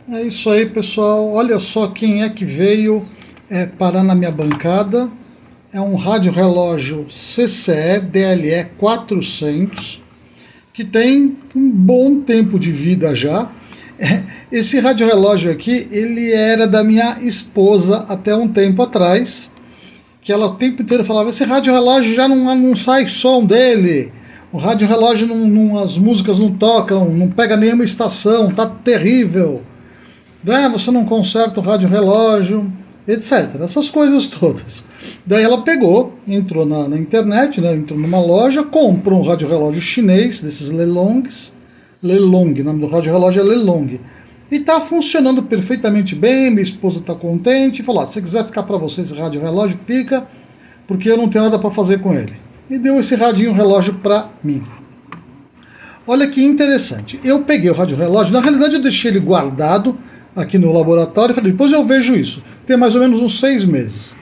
É isso aí, pessoal. Olha só quem é que veio parar na minha bancada. É um rádio relógio CCE DLE 400, que tem um bom tempo de vida já. Esse rádio relógio aqui, ele era da minha esposa até um tempo atrás, que ela o tempo inteiro falava: esse rádio relógio já não sai som dele. O rádio relógio, as músicas não tocam, não pega nenhuma estação, tá terrível. Você não conserta o rádio relógio, etc. Essas coisas todas. Daí ela pegou, entrou na internet, né, entrou numa loja, comprou um rádio relógio chinês, desses Lelongs. Lelong, o nome do rádio relógio é Lelong. E está funcionando perfeitamente bem, minha esposa está contente, falou: se você quiser ficar para você esse rádio relógio, fica, porque eu não tenho nada para fazer com ele. E deu esse radinho relógio para mim. Olha que interessante. Eu peguei o rádio relógio, na realidade eu deixei ele guardado aqui no laboratório e falei: depois eu vejo isso. Tem mais ou menos uns 6 meses.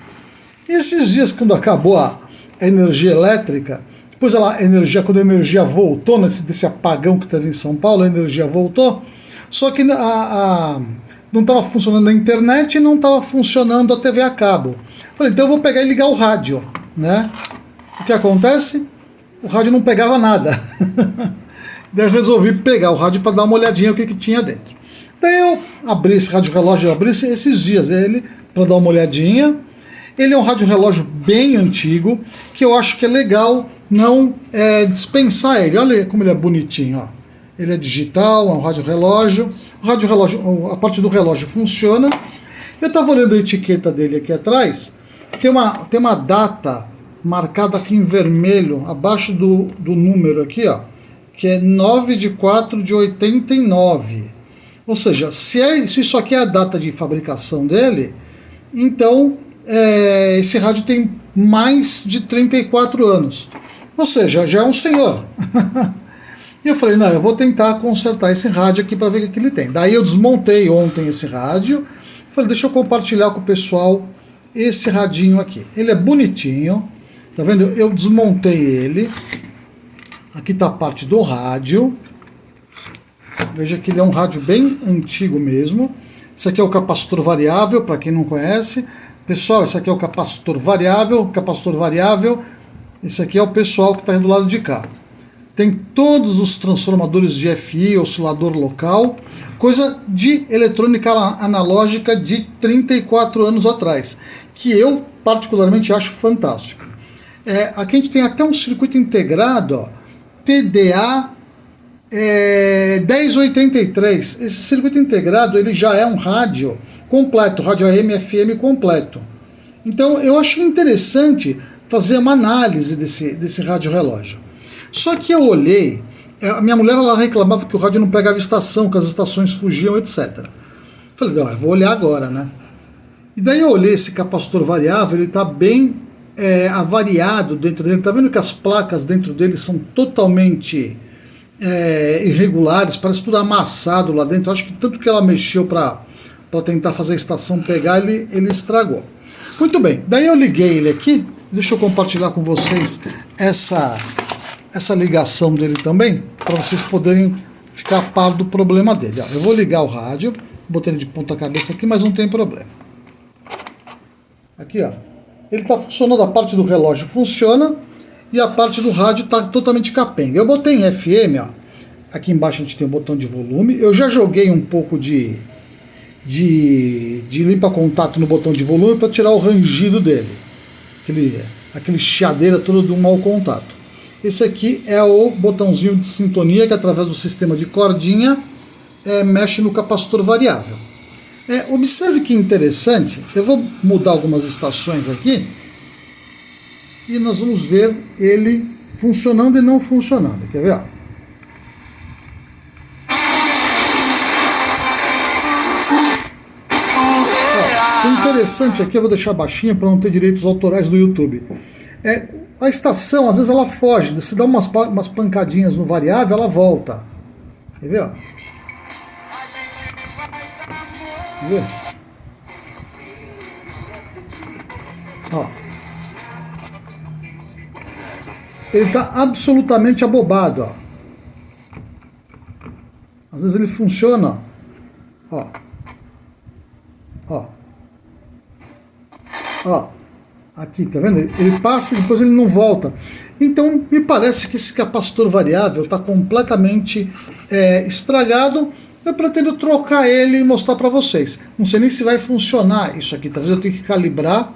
E esses dias, quando acabou a energia elétrica, depois quando a energia voltou, desse apagão que teve em São Paulo, a energia voltou, só que não estava funcionando a internet e não estava funcionando a TV a cabo. Falei: então eu vou pegar e ligar o rádio, né? O que acontece? O rádio não pegava nada. Daí eu resolvi pegar o rádio para dar uma olhadinha o que tinha dentro. Daí eu abri esse rádio relógio, eu abri esses dias ele para dar uma olhadinha. Ele é um rádio relógio bem antigo, que eu acho que é legal não dispensar ele. Olha como ele é bonitinho, ó. Ele é digital, é um rádio relógio. O rádio relógio, a parte do relógio funciona. Eu estava olhando a etiqueta dele aqui atrás. Tem uma data marcada aqui em vermelho, abaixo do número aqui, ó, que é 9/4/89. Ou seja, se isso aqui é a data de fabricação dele, então esse rádio tem mais de 34 anos. Ou seja, já é um senhor. E eu falei: não, eu vou tentar consertar esse rádio aqui para ver o que ele tem. Daí eu desmontei ontem esse rádio. Falei: deixa eu compartilhar com o pessoal esse radinho aqui. Ele é bonitinho. Tá vendo? Eu desmontei ele. Aqui está a parte do rádio. Veja que ele é um rádio bem antigo mesmo. Esse aqui é o capacitor variável, para quem não conhece. Pessoal, esse aqui é o capacitor variável. Esse aqui é o pessoal que está do lado de cá. Tem todos os transformadores de FI, oscilador local, coisa de eletrônica analógica de 34 anos atrás, que eu particularmente acho fantástico. Aqui a gente tem até um circuito integrado, ó, TDA 1083. Esse circuito integrado ele já é um rádio completo, rádio AM FM completo. Então eu achei interessante fazer uma análise desse rádio relógio. Só que eu olhei, a minha mulher ela reclamava que o rádio não pegava estação, que as estações fugiam, etc. Falei: eu vou olhar agora, né? E daí eu olhei esse capacitor variável, ele está bem avariado dentro dele. Tá vendo que as placas dentro dele são totalmente irregulares, parece tudo amassado lá dentro. Acho que tanto que ela mexeu para tentar fazer a estação pegar, ele estragou. Muito bem, daí eu liguei ele aqui. Deixa eu compartilhar com vocês essa ligação dele também, para vocês poderem ficar a par do problema dele. Eu vou ligar o rádio, botei ele de ponta cabeça aqui, mas não tem problema. Aqui, ó. Ele está funcionando, a parte do relógio funciona e a parte do rádio está totalmente capenga. Eu botei em FM, ó. Aqui embaixo a gente tem o botão de volume. Eu já joguei um pouco de limpa-contato no botão de volume para tirar o rangido dele. Aquele chiadeira todo do mau contato. Esse aqui é o botãozinho de sintonia que através do sistema de cordinha mexe no capacitor variável. Observe que interessante, eu vou mudar algumas estações aqui e nós vamos ver ele funcionando e não funcionando. Quer ver? Ó? O interessante aqui, eu vou deixar baixinho para não ter direitos autorais do YouTube. A estação, às vezes ela foge, se dá umas pancadinhas no variável, ela volta. Quer ver? Ó? Quer ver? Ó. Ele está absolutamente abobado. Ó. Às vezes ele funciona. Ó. Ó. Ó. Aqui, tá vendo? Ele passa e depois ele não volta. Então, me parece que esse capacitor variável está completamente estragado. Eu pretendo trocar ele e mostrar para vocês. Não sei nem se vai funcionar isso aqui. Talvez eu tenha que calibrar.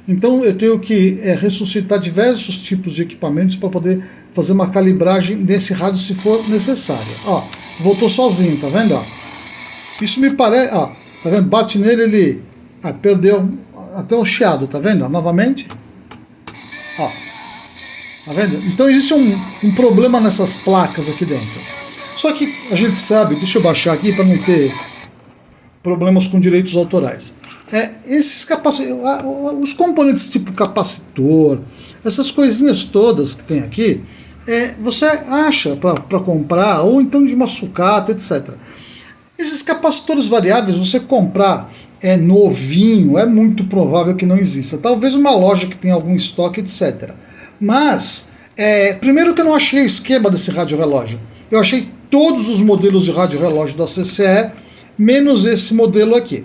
Então, eu tenho que ressuscitar diversos tipos de equipamentos para poder fazer uma calibragem desse rádio se for necessário. Ó, voltou sozinho, tá vendo? Ó, isso me parece... Ó, tá vendo? Bate nele, ele perdeu até o chiado, tá vendo? Ó, novamente. Ó, tá vendo? Então existe um problema nessas placas aqui dentro. Só que a gente sabe, deixa eu baixar aqui para não ter problemas com direitos autorais. Esses os componentes tipo capacitor, essas coisinhas todas que tem aqui, você acha para comprar, ou então de uma sucata, etc. Esses capacitores variáveis, você comprar novinho, é muito provável que não exista. Talvez uma loja que tenha algum estoque, etc. Mas, primeiro que eu não achei o esquema desse rádio-relógio. Eu achei todos os modelos de rádio-relógio da CCE, menos esse modelo aqui.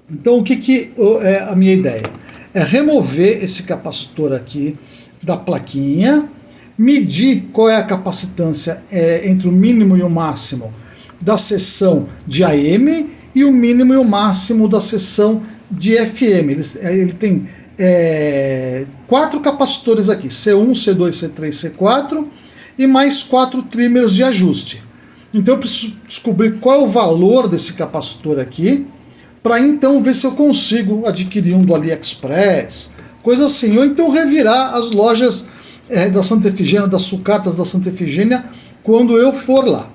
Então, o que é a minha ideia? É remover esse capacitor aqui da plaquinha, medir qual é a capacitância entre o mínimo e o máximo da seção de AM e o mínimo e o máximo da seção de FM. Ele tem 4 capacitores aqui, C1, C2, C3, C4 e mais 4 trimmers de ajuste. Então eu preciso descobrir qual é o valor desse capacitor aqui, para então ver se eu consigo adquirir um do AliExpress, coisa assim, ou então revirar as lojas da Santa Efigênia, das sucatas da Santa Efigênia, quando eu for lá.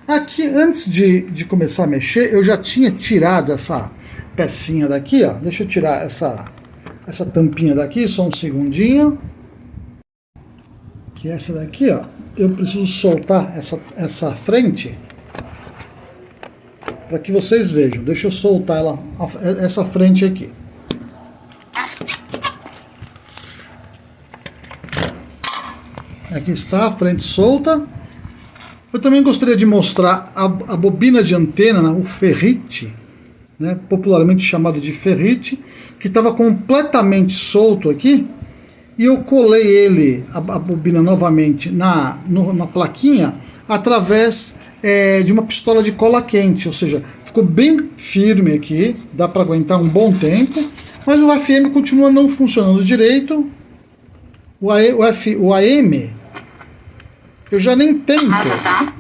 Aqui, antes de começar a mexer, eu já tinha tirado essa pecinha daqui, ó. Deixa eu tirar essa tampinha daqui, só um segundinho. Que essa daqui, ó, eu preciso soltar essa frente para que vocês vejam. Deixa eu soltar essa frente aqui. Aqui está a frente solta. Eu também gostaria de mostrar a bobina de antena, o ferrite, né, popularmente chamado de ferrite, que estava completamente solto aqui, e eu colei ele, a bobina novamente, na plaquinha, através de uma pistola de cola quente, ou seja, ficou bem firme aqui, dá para aguentar um bom tempo, mas o FM continua não funcionando direito. O AM, eu já nem tento.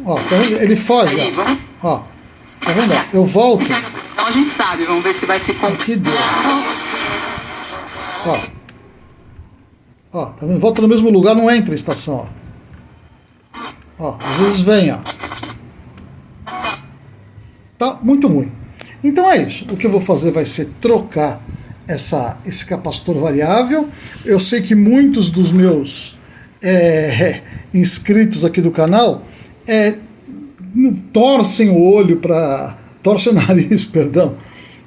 Ó, tá vendo? Ele foge. Ó, tá vendo? Eu volto. Então a gente sabe, vamos ver se vai se aqui dentro. Ó, tá vendo? Volta no mesmo lugar, não entra a estação, ó. Ó, às vezes vem, ó. Tá muito ruim. Então é isso. O que eu vou fazer vai ser trocar esse capacitor variável. Eu sei que muitos dos meus inscritos aqui do canal torcem o olho torcem o nariz, perdão,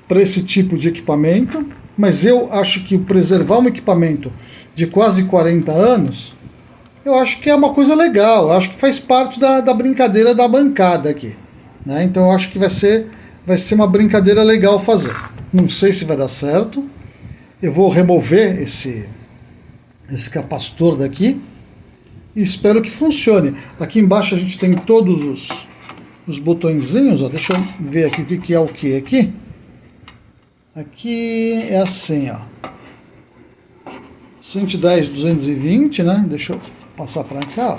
para esse tipo de equipamento, mas eu acho que preservar um equipamento de quase 40 anos, eu acho que é uma coisa legal, eu acho que faz parte da brincadeira da bancada aqui, né? Então eu acho que vai ser uma brincadeira legal fazer. Não sei se vai dar certo. Eu vou remover esse capacitor daqui e espero que funcione. Aqui embaixo a gente tem todos os botõezinhos, ó. Deixa eu ver aqui o que é o que aqui. Aqui é assim, ó. 110, 220, né? Deixa eu passar para cá, ó.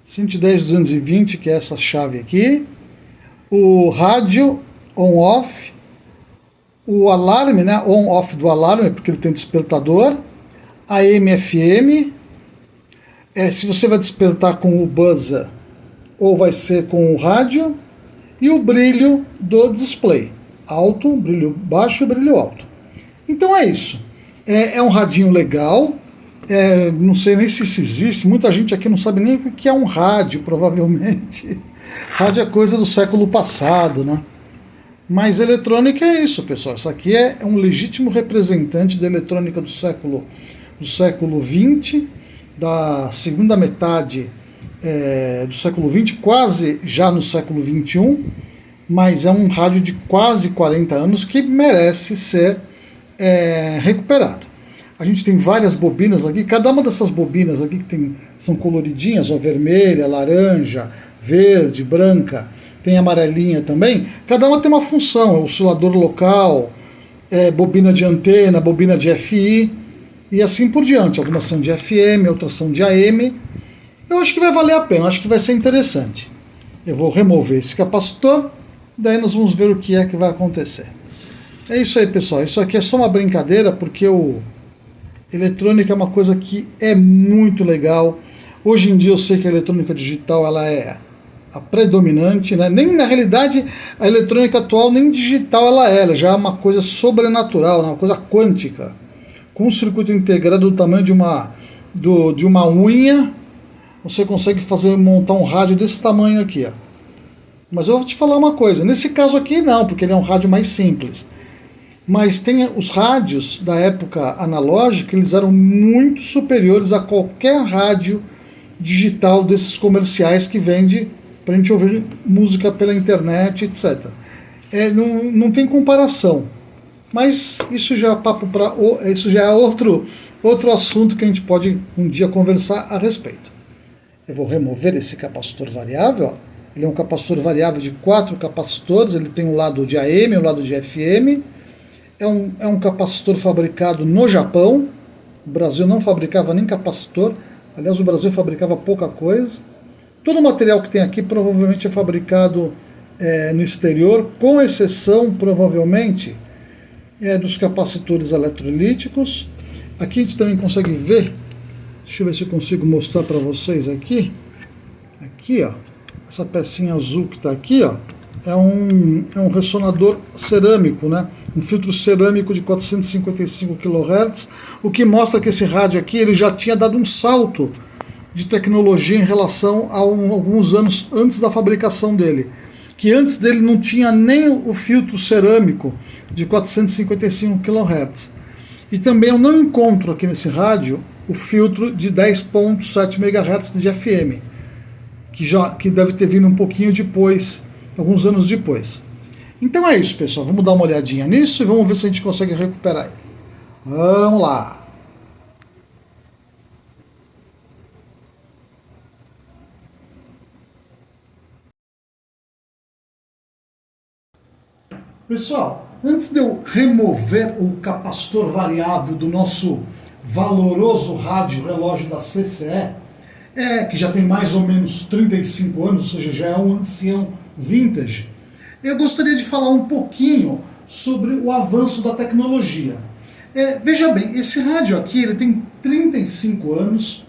110, 220, que é essa chave aqui. O rádio on-off. O alarme, né? On-off do alarme, porque ele tem despertador. AM, FM. Se você vai despertar com o buzzer ou vai ser com o rádio. E o brilho do display. Alto, brilho baixo e brilho alto. Então é isso. É um radinho legal. Não sei nem se isso existe. Muita gente aqui não sabe nem o que é um rádio, provavelmente. Rádio é coisa do século passado, né? Mas eletrônica é isso, pessoal. Isso aqui é um legítimo representante da eletrônica do século XX, da segunda metade do século XX, quase já no século XXI. mas é um rádio de quase 40 anos que merece ser recuperado. A gente tem várias bobinas aqui, cada uma dessas bobinas aqui são coloridinhas, ó, vermelha, laranja, verde, branca, tem amarelinha também, cada uma tem uma função, oscilador local, bobina de antena, bobina de FI e assim por diante. Algumas são de FM, outras são de AM. Eu acho que vai valer a pena, acho que vai ser interessante. Eu vou remover esse capacitor, daí nós vamos ver o que é que vai acontecer. É isso aí, pessoal. Isso aqui é só uma brincadeira, porque eletrônica é uma coisa que é muito legal. Hoje em dia eu sei que a eletrônica digital ela é a predominante, né? Nem na realidade a eletrônica atual nem digital ela já é uma coisa sobrenatural, uma coisa quântica, com um circuito integrado do tamanho de uma unha. Você consegue montar um rádio desse tamanho aqui, ó. Mas eu vou te falar uma coisa, nesse caso aqui não, porque ele é um rádio mais simples. Mas tem os rádios da época analógica, eles eram muito superiores a qualquer rádio digital desses comerciais que vende para a gente ouvir música pela internet, etc. Não tem comparação. Mas isso já é outro assunto que a gente pode um dia conversar a respeito. Eu vou remover esse capacitor variável. Ó. Ele é um capacitor variável de 4 capacitores. Ele tem um lado de AM e um lado de FM. É um capacitor fabricado no Japão. O Brasil não fabricava nem capacitor. Aliás, o Brasil fabricava pouca coisa. Todo o material que tem aqui provavelmente é fabricado no exterior, com exceção, provavelmente, dos capacitores eletrolíticos. Aqui a gente também consegue ver, deixa eu ver se eu consigo mostrar para vocês aqui. Aqui, ó, essa pecinha azul que está aqui, ó, é um ressonador cerâmico, né? Um filtro cerâmico de 455 kHz, o que mostra que esse rádio aqui ele já tinha dado um salto de tecnologia em relação a alguns anos antes da fabricação dele. Que antes dele não tinha nem o filtro cerâmico de 455 kHz. E também eu não encontro aqui nesse rádio o filtro de 10.7 MHz de FM, que deve ter vindo um pouquinho depois, alguns anos depois. Então é isso, pessoal. Vamos dar uma olhadinha nisso e vamos ver se a gente consegue recuperar ele. Vamos lá. Pessoal, antes de eu remover o capacitor variável do nosso valoroso rádio relógio da CCE, que já tem mais ou menos 35 anos, ou seja, já é um ancião vintage, eu gostaria de falar um pouquinho sobre o avanço da tecnologia. Veja bem, esse rádio aqui ele tem 35 anos,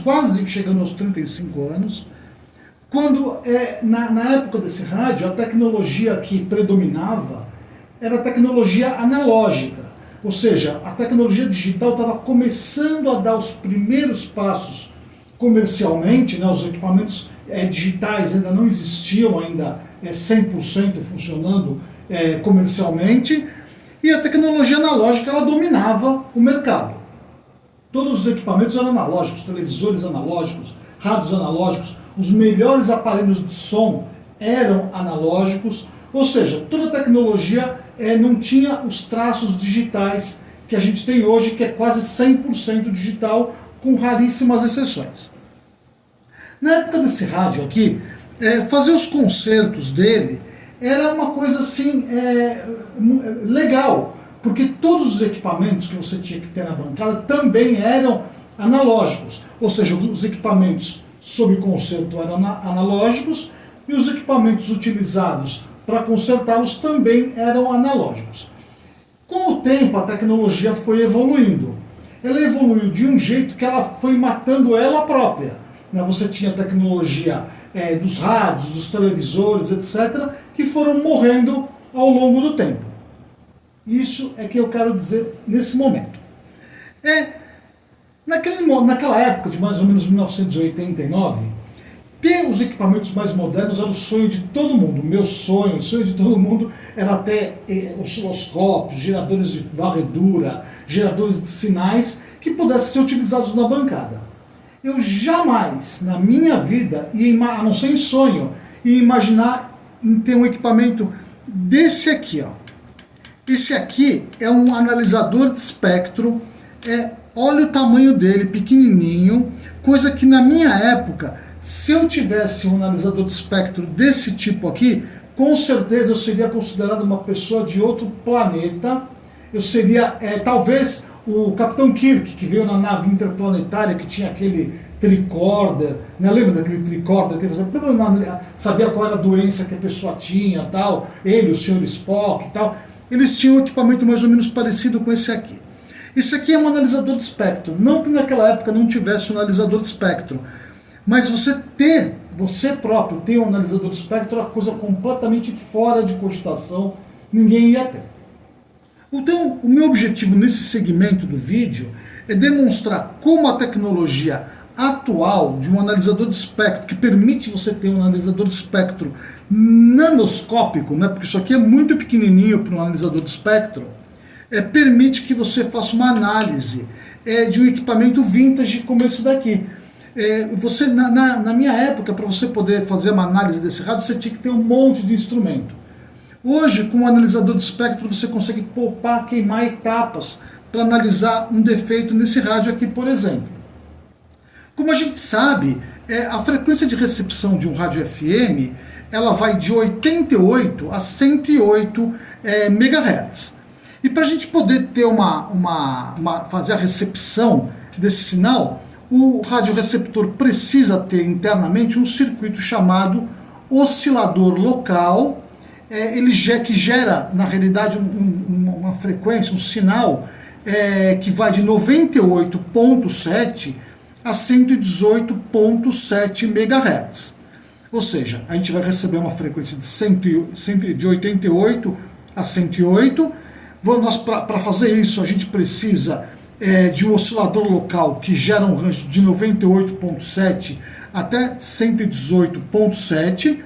quase chegando aos 35 anos, quando, na época desse rádio, a tecnologia que predominava era a tecnologia analógica, ou seja, a tecnologia digital estava começando a dar os primeiros passos comercialmente, né, os equipamentos digitais ainda não existiam, ainda 100% funcionando comercialmente, e a tecnologia analógica ela dominava o mercado. Todos os equipamentos eram analógicos, televisores analógicos, rádios analógicos, os melhores aparelhos de som eram analógicos, ou seja, toda a tecnologia não tinha os traços digitais que a gente tem hoje, que é quase 100% digital, com raríssimas exceções. Na época desse rádio aqui, fazer os concertos dele era uma coisa assim legal, porque todos os equipamentos que você tinha que ter na bancada também eram analógicos, ou seja, os equipamentos sob concerto eram analógicos e os equipamentos utilizados para consertá-los também eram analógicos. Com o tempo a tecnologia foi evoluindo. Ela evoluiu de um jeito que ela foi matando ela própria. Você tinha a tecnologia dos rádios, dos televisores, etc., que foram morrendo ao longo do tempo. Isso é que eu quero dizer nesse momento. Naquela época, de mais ou menos 1989, ter os equipamentos mais modernos era o sonho de todo mundo. O sonho de todo mundo era ter osciloscópios, geradores de varredura, geradores de sinais que pudessem ser utilizados na bancada. Eu jamais, na minha vida, a não ser em sonho, ia imaginar em ter um equipamento desse aqui, ó. Esse aqui é um analisador de espectro, olha o tamanho dele, pequenininho, coisa que na minha época, se eu tivesse um analisador de espectro desse tipo aqui, com certeza eu seria considerado uma pessoa de outro planeta. Eu seria, talvez, o Capitão Kirk, que veio na nave interplanetária, que tinha aquele tricorder, né? Lembra daquele tricorder que você sabia qual era a doença que a pessoa tinha, tal? Ele, o Sr. Spock e tal. Eles tinham um equipamento mais ou menos parecido com esse aqui. Esse aqui é um analisador de espectro. Não que naquela época não tivesse um analisador de espectro, mas você próprio ter um analisador de espectro é uma coisa completamente fora de cogitação, ninguém ia ter. Então, o meu objetivo nesse segmento do vídeo é demonstrar como a tecnologia atual de um analisador de espectro, que permite você ter um analisador de espectro nanoscópico, né, porque isso aqui é muito pequenininho para um analisador de espectro, permite que você faça uma análise de um equipamento vintage como esse daqui. Você, na minha época, para você poder fazer uma análise desse rádio, você tinha que ter um monte de instrumento. Hoje, com o analisador de espectro, você consegue poupar, queimar etapas para analisar um defeito nesse rádio aqui, por exemplo. Como a gente sabe, a frequência de recepção de um rádio FM, ela vai de 88 a 108 MHz. E para a gente poder ter fazer a recepção desse sinal, o radioreceptor precisa ter internamente um circuito chamado oscilador local, que gera, na realidade, uma frequência, um sinal que vai de 98,7 a 118,7 MHz. Ou seja, a gente vai receber uma frequência de 88 a 108. Para fazer isso, a gente precisa de um oscilador local que gera um range de 98,7 até 118,7.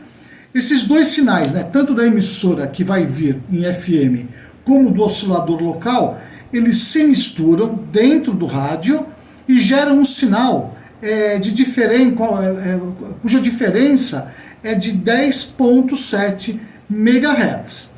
Esses dois sinais, né, tanto da emissora que vai vir em FM, como do oscilador local, eles se misturam dentro do rádio e geram um sinal cuja diferença é de 10,7 MHz.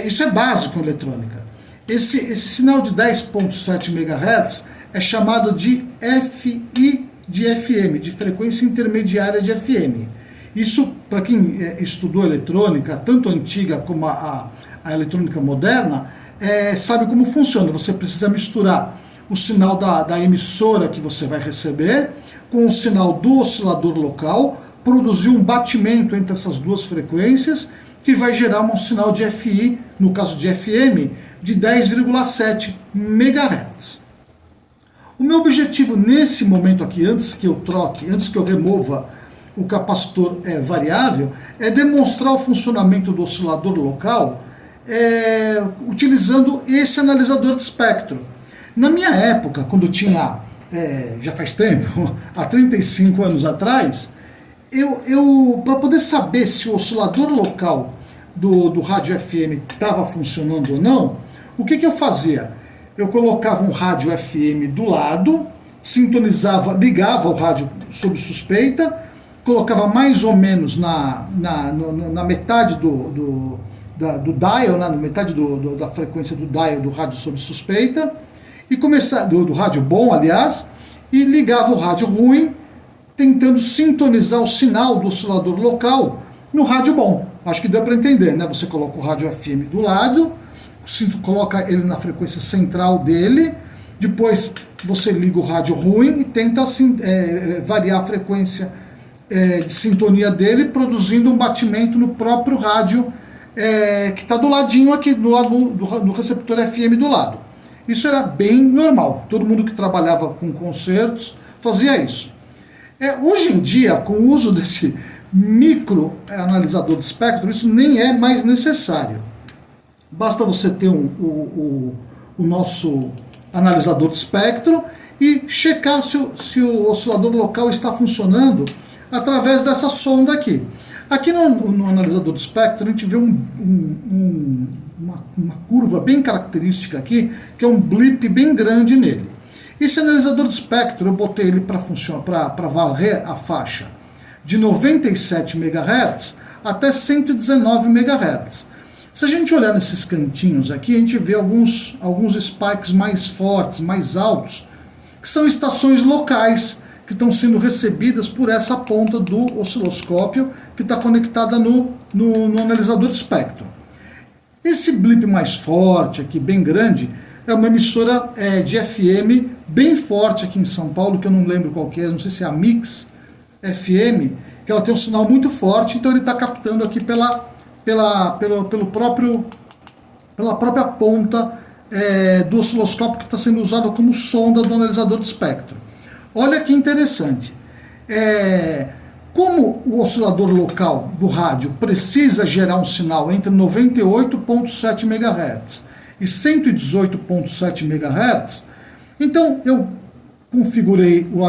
Isso é básico em eletrônica. Esse sinal de 10,7 MHz é chamado de FI de FM, de frequência intermediária de FM. Isso, para quem estudou eletrônica, tanto antiga como a eletrônica moderna, sabe como funciona. Você precisa misturar o sinal da emissora que você vai receber com o sinal do oscilador local, produzir um batimento entre essas duas frequências, que vai gerar um sinal de FI, no caso de FM, de 10,7 MHz. O meu objetivo nesse momento aqui, antes que eu remova o capacitor variável, é demonstrar o funcionamento do oscilador local utilizando esse analisador de espectro. Na minha época, quando tinha, já faz tempo, há 35 anos atrás, para poder saber se o oscilador local do rádio FM estava funcionando ou não, o que eu fazia? Eu colocava um rádio FM do lado, ligava o rádio sob suspeita, colocava mais ou menos na metade do dial, na metade da frequência do dial do rádio sob suspeita, e do rádio bom, aliás, e ligava o rádio ruim, tentando sintonizar o sinal do oscilador local no rádio bom. Acho que deu para entender, né? Você coloca o rádio FM do lado, coloca ele na frequência central dele, depois você liga o rádio ruim e tenta variar a frequência de sintonia dele, produzindo um batimento no próprio rádio que está do ladinho aqui, do lado do receptor FM do lado. Isso era bem normal, todo mundo que trabalhava com concertos fazia isso. Hoje em dia, com o uso desse micro analisador de espectro, isso nem é mais necessário. Basta você ter o nosso analisador de espectro e checar se o oscilador local está funcionando através dessa sonda aqui. Aqui no analisador de espectro a gente vê uma curva bem característica aqui, que é um blip bem grande nele. Esse analisador de espectro eu botei ele para varrer a faixa de 97 MHz até 119 MHz. Se a gente olhar nesses cantinhos aqui, a gente vê alguns spikes mais fortes, mais altos, que são estações locais que estão sendo recebidas por essa ponta do osciloscópio que está conectada no analisador de espectro. Esse blip mais forte aqui, bem grande, é uma emissora de FM bem forte aqui em São Paulo, que eu não lembro qual que é, não sei se é a Mix FM, que ela tem um sinal muito forte, então ele está captando aqui pela própria ponta do osciloscópio que está sendo usado como sonda do analisador de espectro. Olha que interessante. Como o oscilador local do rádio precisa gerar um sinal entre 98,7 MHz e 118,7 MHz, então eu configurei o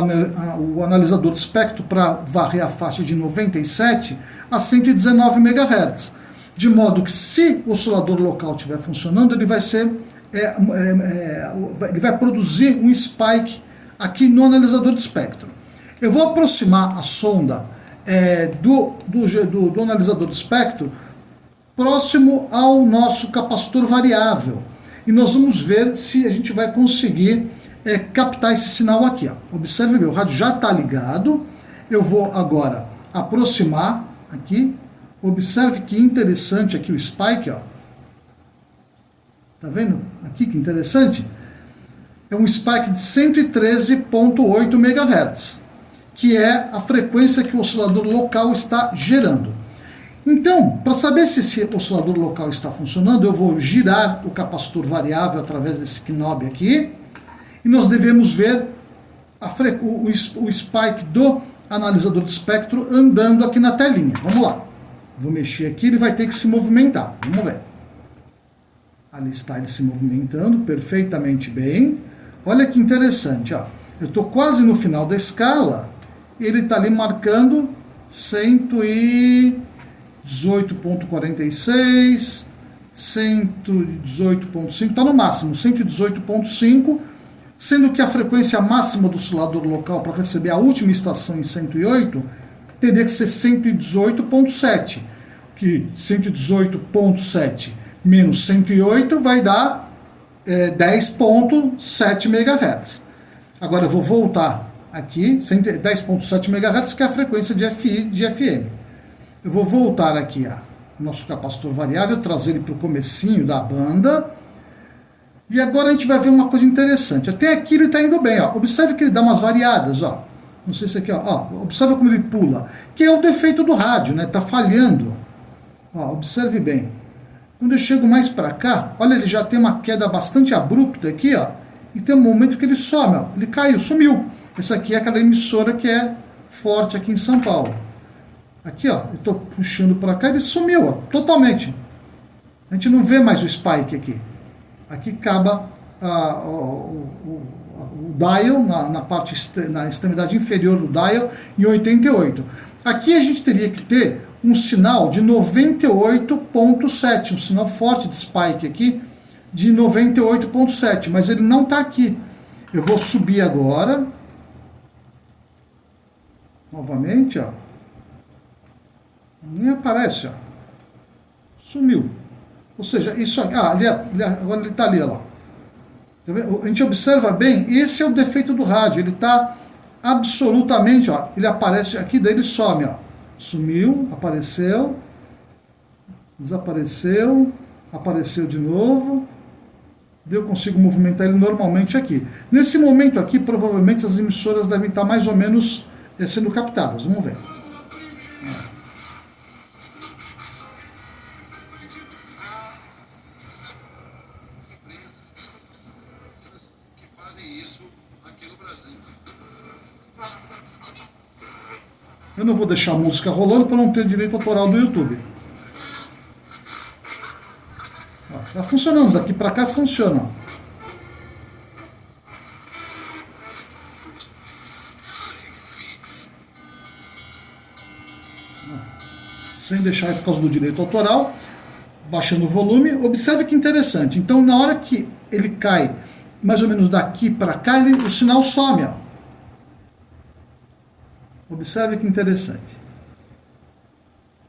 analisador de espectro para varrer a faixa de 97 a 119 MHz, de modo que se o oscilador local estiver funcionando, ele vai produzir um spike aqui no analisador de espectro. Eu vou aproximar a sonda do analisador de espectro próximo ao nosso capacitor variável. E nós vamos ver se a gente vai conseguir captar esse sinal aqui. Ó. Observe bem, o rádio já está ligado. Eu vou agora aproximar aqui. Observe que interessante aqui o spike. Ó. Tá vendo? Aqui que interessante. É um spike de 113,8 MHz, que é a frequência que o oscilador local está gerando. Então, para saber se esse oscilador local está funcionando, eu vou girar o capacitor variável através desse knob aqui, e nós devemos ver o spike do analisador de espectro andando aqui na telinha. Vamos lá. Vou mexer aqui, ele vai ter que se movimentar. Vamos ver. Ali está ele se movimentando perfeitamente bem. Olha que interessante, ó. Eu estou quase no final da escala, e ele está ali marcando 118,46, 118,5, está no máximo, 118,5, sendo que a frequência máxima do oscilador local para receber a última estação em 108 teria que ser 118,7, que 118,7 menos 108 vai dar 10,7 MHz. Agora eu vou voltar aqui, 10,7 MHz, que é a frequência de FM. Eu vou voltar aqui ao nosso capacitor variável, trazer ele para o comecinho da banda. E agora a gente vai ver uma coisa interessante. Até aqui ele está indo bem. Ó. Observe que ele dá umas variadas. Ó. Não sei se aqui. Ó. Observe como ele pula. Que é o defeito do rádio, né? Está falhando. Ó, observe bem. Quando eu chego mais para cá, olha, ele já tem uma queda bastante abrupta aqui. Ó, e tem um momento que ele some. Ó. Ele caiu, sumiu. Essa aqui é aquela emissora que é forte aqui em São Paulo. Aqui, ó, eu estou puxando para cá, ele sumiu, ó, totalmente. A gente não vê mais o spike aqui. Aqui acaba o dial, na extremidade inferior do dial, em 88. Aqui a gente teria que ter um sinal de 98,7, um sinal forte de spike aqui, de 98,7, mas ele não está aqui. Eu vou subir agora, novamente, ó. Nem aparece, ó. Sumiu. Ou seja, isso aqui, agora ele está ali, ó. Tá vendo? A gente observa bem, esse é o defeito do rádio, ele está absolutamente, ó, ele aparece aqui, daí ele some, ó. Sumiu, apareceu, desapareceu, apareceu de novo. Eu consigo movimentar ele normalmente aqui. Nesse momento aqui, provavelmente as emissoras devem estar mais ou menos sendo captadas. Vamos ver. Eu não vou deixar a música rolando para não ter direito autoral do YouTube. Está funcionando, daqui para cá funciona. Sem deixar por causa do direito autoral, baixando o volume. Observe que interessante. Então, na hora que ele cai mais ou menos daqui para cá, o sinal some. Ó. Observe que interessante.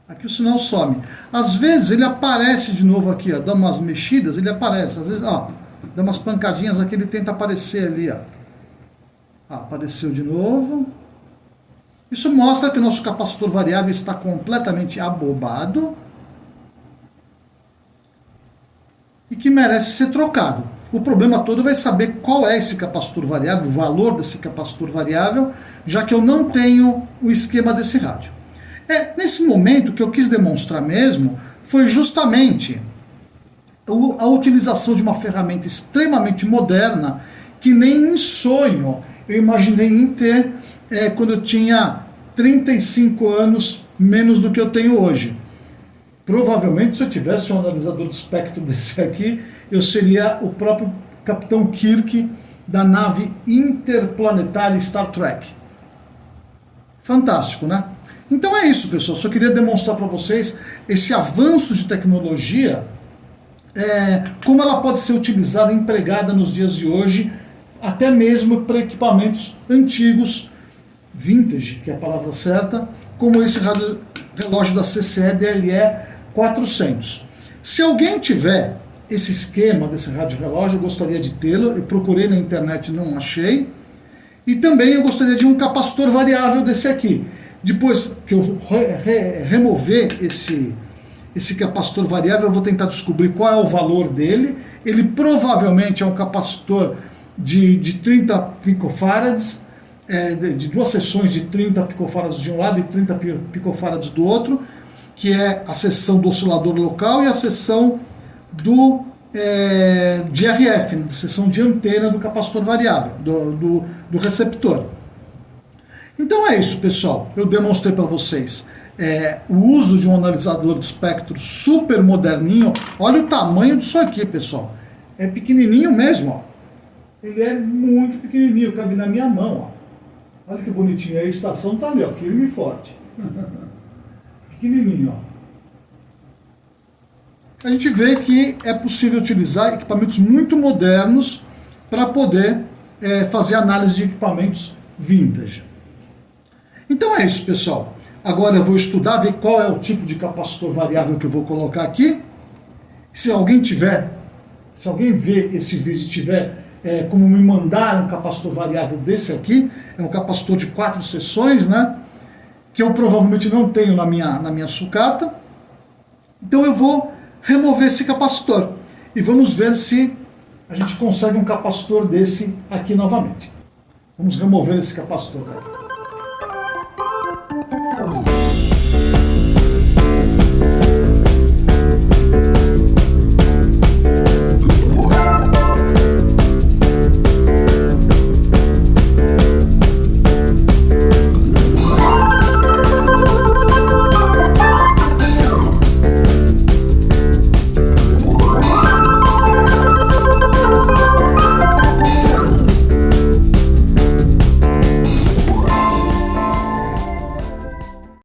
Aqui o sinal some. Às vezes ele aparece de novo aqui, ó, dá umas mexidas, ele aparece. Às vezes, ó, dá umas pancadinhas aqui, ele tenta aparecer ali, ó. Apareceu de novo. Isso mostra que o nosso capacitor variável está completamente abobado e que merece ser trocado. O problema todo vai saber qual é esse capacitor variável, o valor desse capacitor variável, já que eu não tenho o esquema desse rádio. Nesse momento, o que eu quis demonstrar mesmo foi justamente a utilização de uma ferramenta extremamente moderna que nem em sonho eu imaginei em ter quando eu tinha 35 anos menos do que eu tenho hoje. Provavelmente, se eu tivesse um analisador de espectro desse aqui, eu seria o próprio Capitão Kirk da nave interplanetária Star Trek. Fantástico, né? Então é isso, pessoal. Só queria demonstrar para vocês esse avanço de tecnologia, como ela pode ser utilizada, empregada nos dias de hoje, até mesmo para equipamentos antigos, vintage, que é a palavra certa, como esse relógio da CCE DLE 400. Se alguém tiver esse esquema desse rádio relógio, eu gostaria de tê-lo. Eu procurei na internet e não achei. E também eu gostaria de um capacitor variável desse aqui. Depois que eu remover esse capacitor variável, eu vou tentar descobrir qual é o valor dele. Ele provavelmente é um capacitor de 30 picofarads, de duas seções de 30 picofarads de um lado e 30 picofarads do outro, que é a seção do oscilador local e a seção de RF, seção de antena do capacitor variável, do receptor. Então é isso, pessoal. Eu demonstrei para vocês o uso de um analisador de espectro super moderninho. Olha o tamanho disso aqui, pessoal. É pequenininho mesmo, ó. Ele é muito pequenininho, cabe na minha mão, ó. Olha que bonitinho. A estação está ali, ó, firme e forte. Pequenininho, ó. A gente vê que é possível utilizar equipamentos muito modernos para poder fazer análise de equipamentos vintage. Então é isso, pessoal. Agora eu vou estudar, ver qual é o tipo de capacitor variável que eu vou colocar aqui. Se alguém ver esse vídeo e tiver como me mandar um capacitor variável desse aqui, é um capacitor de 4 seções, né? Que eu provavelmente não tenho na minha sucata. Então eu vou remover esse capacitor e vamos ver se a gente consegue um capacitor desse aqui novamente. Vamos remover esse capacitor daqui.